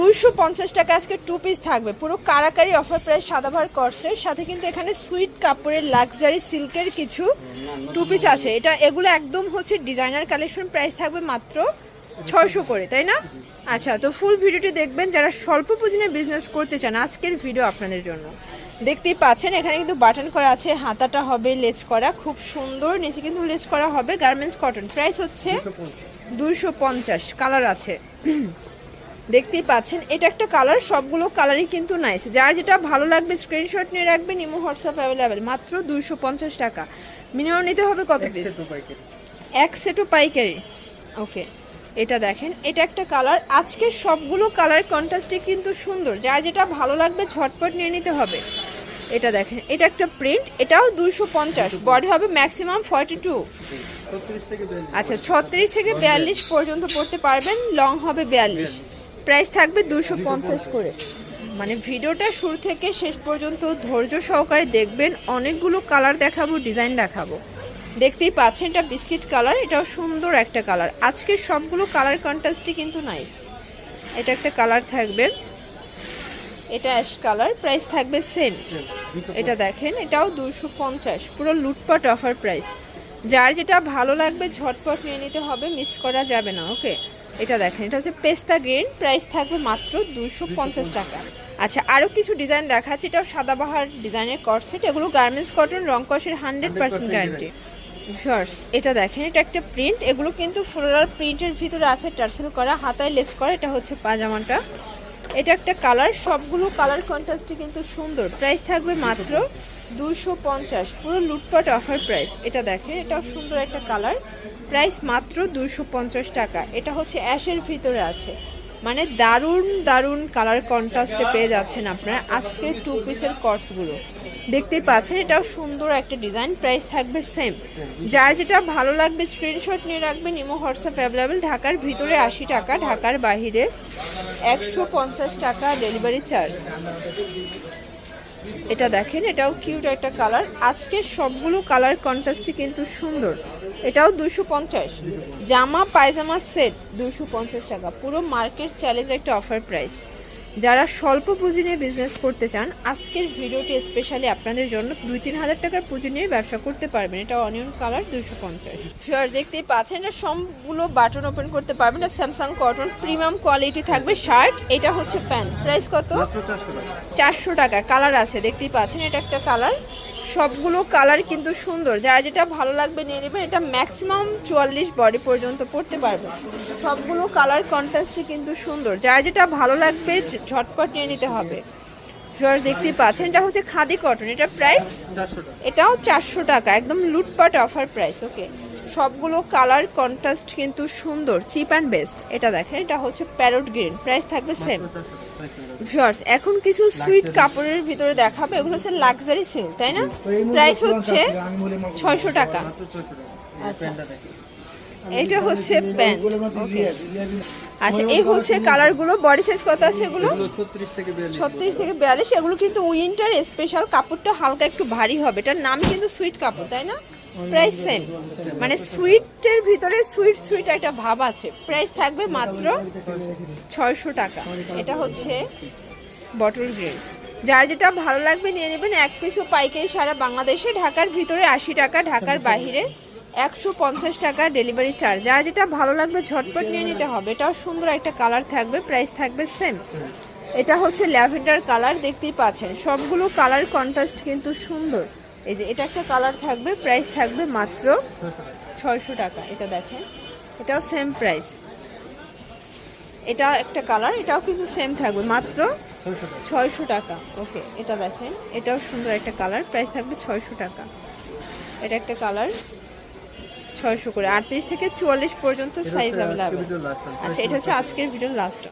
250 টাকা আজকে 2 পিস থাকবে, পুরো কারাকারি অফার প্রাইস সাদাভার কর্সের সাথে। কিন্তু এখানে সুইট কাপড়ের লাক্সারি সিল্কের কিছু 2 পিস আছে। এগুলো একদম হচ্ছে ডিজাইনার কালেকশন, প্রাইস থাকবে মাত্র 600 করে, তাই না? আচ্ছা, তো ফুল ভিডিওটি দেখবেন যারা স্বল্প পুঁজি নিয়ে বিজনেস করতে চান। আজকের ভিডিও আপনাদের জন্য। দেখতেই পাচ্ছেন এখানে কিন্তু বাটন করা আছে, হাতাটা হবে লেস করা, খুব সুন্দর। নিচে কিন্তু লেস করা হবে, গার্মেন্টস কটন। প্রাইস হচ্ছে 250। কালার আছে দেখতেই পাচ্ছেন, এটা একটা কালার, সবগুলো কালারই কিন্তু নাইস। যার যেটা ভালো লাগবে স্ক্রিনশট নিয়ে রাখবেন, ইমো হোয়াটসঅ্যাপ অ্যাভেলেবেল। মাত্র 250 টাকা। মিনিমাম নিতে হবে কত পিস? এক সেটও পাইকারি। ওকে, এটা দেখেন, এটা একটা কালার। আজকে সবগুলো কালার কন্ট্রাস্টে কিন্তু সুন্দর, যার যেটা ভালো লাগবে ঝটপট নিয়ে নিতে হবে। এটা দেখেন, এটা একটা প্রিন্ট, এটাও 250। বডি হবে ম্যাক্সিমাম 42। আচ্ছা, 36 থেকে 42 পর্যন্ত পড়তে পারবেন, লং হবে 42। প্রাইস থাকবে 250 করে। মানে ভিডিওটা শুরু থেকে শেষ পর্যন্ত ধৈর্য সহকারে দেখবেন, অনেকগুলো কালার দেখাবো, ডিজাইন দেখাবো। দেখতেই পাচ্ছেন এটা বিস্কিট কালার, এটাও সুন্দর একটা কালার। আজকের সবগুলো কালার কন্ট্রাস্টই কিন্তু নাইস। এটা একটা কালার থাকবে, এটা অ্যাশ কালার, প্রাইস থাকবে সেম। এটা দেখেন, এটাও 250, পুরো লুটপাট অফার প্রাইস। যার যেটা ভালো লাগবে ঝটপট নিয়ে নিতে হবে, মিস করা যাবে না। ওকে, এটা দেখেন, এটা হচ্ছে পেস্তা গ্রিন, প্রাইস থাকবে মাত্র 250 টাকা। আচ্ছা, আরও কিছু ডিজাইন দেখাচ্ছে, এটাও সাদাবাহার ডিজাইনের কটসেট। এগুলো গার্মেন্টস কটন, রং কষের 100% গ্যারান্টি। শর্টস, এটা দেখেন, এটা একটা প্রিন্ট। এগুলো কিন্তু ফ্লোরাল প্রিন্টের ভিতরে আছে, টার্সেল করা, হাতায় লেস করা। এটা হচ্ছে পাজামাটা। এটা একটা কালার, সবগুলো কালার কন্ট্রাস্টে কিন্তু সুন্দর। প্রাইস থাকবে মাত্র 250, পুরো লুটপাট অফার প্রাইস। এটা দেখেন, এটাও সুন্দর একটা কালার, প্রাইস মাত্র 250 টাকা। এটা হচ্ছে অ্যাশের ভিতরে আছে, মানে দারুণ দারুণ কালার কন্ট্রাস্টে পেয়ে যাচ্ছেন আপনারা আজকের 2 পিসের কটসগুলো। দেখতেই পাচ্ছেন, এটাও সুন্দর একটা ডিজাইন, প্রাইস থাকবে সেম। যার যেটা ভালো লাগবে স্ক্রিনশট নিয়ে রাখবেন, ইমো হোয়াটসঅ্যাপ অ্যাভেলেবেল। ঢাকার ভিতরে 80 টাকা, ঢাকার বাইরে 150 টাকা ডেলিভারি চার্জ। এটা দেখেন, এটাও কিউট একটা কালার। আজকের সবগুলো কালার কন্ট্রাস্টই কিন্তু সুন্দর। এটাও 250। জামা পায়জামা সেট 250 টাকা, পুরো মার্কেট চ্যালেঞ্জ একটা অফার প্রাইস। যারা স্বল্প পুঁজি নিয়ে বিজনেস করতে চান, আজকের ভিডিওটি স্পেশালি আপনাদের জন্য। 2-3 হাজার টাকার পুঁজি নিয়ে ব্যবসা করতে পারবেন। এটা অনিয়ন কালার, 250। শিওর, দেখতেই পাচ্ছেন, এটা সবগুলো বাটন ওপেন করতে পারবেন। এটা স্যামসাং কটন, প্রিমিয়াম কোয়ালিটি থাকবে শার্ট। এটা হচ্ছে প্যান্ট, প্রাইস কত? 400 টাকা। কালার আছে, দেখতেই পাচ্ছেন, এটা একটা কালার। সবগুলো কালার কিন্তু সুন্দর, যারা যেটা ভালো লাগবে নিয়ে নেবেন। এটা ম্যাক্সিমাম 44 বডি পর্যন্ত পড়তে পারবে। সবগুলো কালার কন্ট্রাস্টই কিন্তু সুন্দর, যারা যেটা ভালো লাগবে ঝটপট নিয়ে নিতে হবে। দেখতেই পাচ্ছেন, এটা হচ্ছে খাদি কটন। এটা প্রাইস 400 টাকা। এটাও 400 টাকা, একদম লুটপাট অফার প্রাইস। ওকে, সবগুলো কালার কন্ট্রাস্ট কিন্তু সুন্দর, চিপ অ্যান্ড বেস্ট। এটা দেখেন, এটা হচ্ছে প্যারট গ্রিন, প্রাইস থাকবে সেম। শর্টস, এখন কিছু সুইট কাপড়ের ভিতরে দেখাবে, এগুলো হচ্ছে লাক্সারি সিল্ক, তাই না? প্রাইস হচ্ছে 600 টাকা। আচ্ছা, এটা হচ্ছে প্যান্ট। ওকে, আচ্ছা, এই হচ্ছে কালারগুলো। বডি সাইজ কত আছে এগুলো? 36 থেকে 42। এগুলো কিন্তু উইন্টার স্পেশাল, কাপড়টা হালকা একটু ভারী হবে। এটার নাম কিন্তু সুইট কাপড়, তাই না? প্রাইস সেম, মানে সুইটের ভিতরে সুইট সুইট একটা ভাব আছে। প্রাইস থাকবে মাত্র 600 টাকা। এটা হচ্ছে বটল গ্রিন, যার যেটা ভালো লাগবে নিয়ে নেবেন। এক পিসও পাইকারি সারা বাংলাদেশে। ঢাকার ভিতরে 80 টাকা, ঢাকার বাইরে 150 টাকা ডেলিভারি চার্জ। যার যেটা ভালো লাগবে ঝটপট নিয়ে নিতে হবে। এটাও সুন্দর একটা কালার থাকবে, প্রাইস থাকবে সেম। এটা হচ্ছে ল্যাভেন্ডার কালার, দেখতেই পাচ্ছেন, সবগুলো কালার কন্ট্রাস্ট কিন্তু সুন্দর। এই যে এটা একটা কালার থাকবে, প্রাইস থাকবে মাত্র 600 টাকা। এটা দেখেন, এটাও সেম প্রাইস। এটা একটা কালার, এটাও কিন্তু সেম থাকবে, মাত্র 600 টাকা। ওকে, এটা দেখেন, এটাও সুন্দর একটা কালার, প্রাইস থাকবে 600 টাকা। এটা একটা কালার, 600 করে। 38 থেকে 44 পর্যন্ত সাইজ অ্যাভেলেবল। আচ্ছা, এটা হচ্ছে আজকের ভিডিওর লাস্ট।